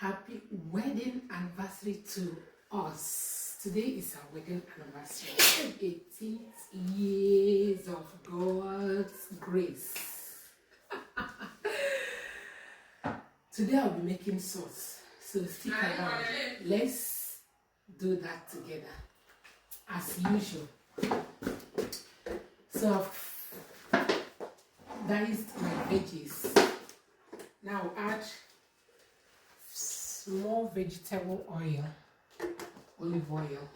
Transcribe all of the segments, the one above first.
Happy wedding anniversary to us. Today is our wedding anniversary. 18 years of God's grace. Today I'll be making sauce. So stick around. Let's do that together. As usual. So I've diced my veggies. Now add small vegetable oil, olive oil.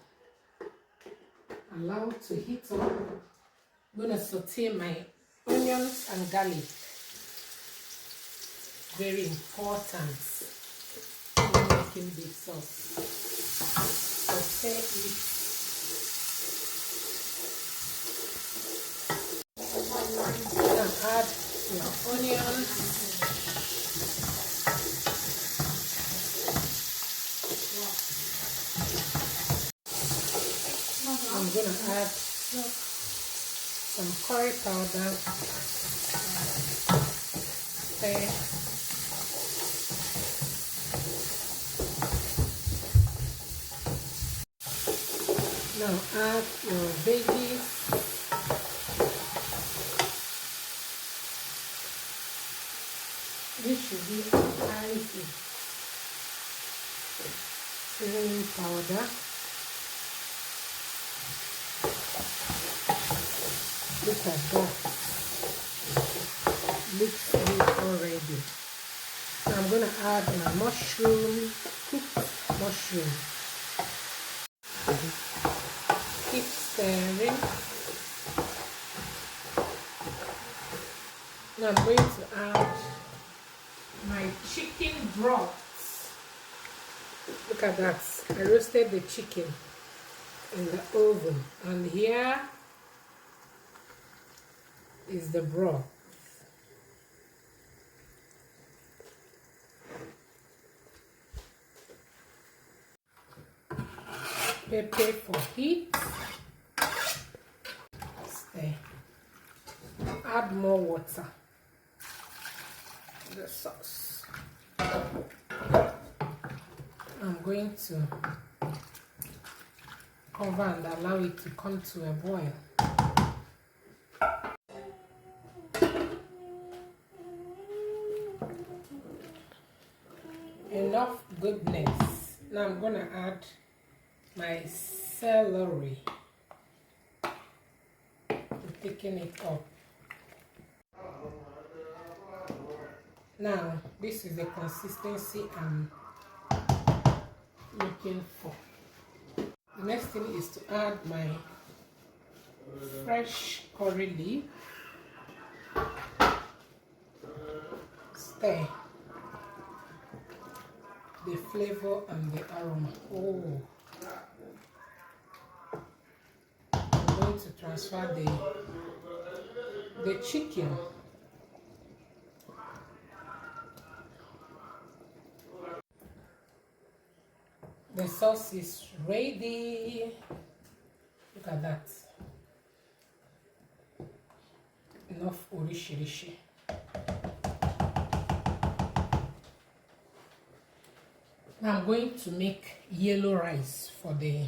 Allow it to heat up. I'm going to saute my onions and garlic. Very important when making this sauce. Saute it. Now add your onions. I'm going to add some curry powder, stir, now add your veggies, this should be spicy, seasoning powder. Look at that. Looks good already. So I'm going to add my mushroom, cooked mushroom. Keep stirring. Now I'm going to add my chicken broth. Look at that. I roasted the chicken in the oven, and here is the broth. Pepper for heat. Stir. Add more water to the sauce. I'm going to cover and allow it to come to a boil. Enough goodness. Now I'm going to add my celery to thicken it up. Now this is the consistency I'm looking for. The next thing is to add my fresh curry leaf. Stir the flavor and the aroma. Oh, I'm going to transfer the chicken. The sauce is ready. Look at that. Enough orishi. Now I'm going to make yellow rice for the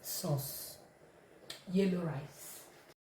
sauce. Yellow rice.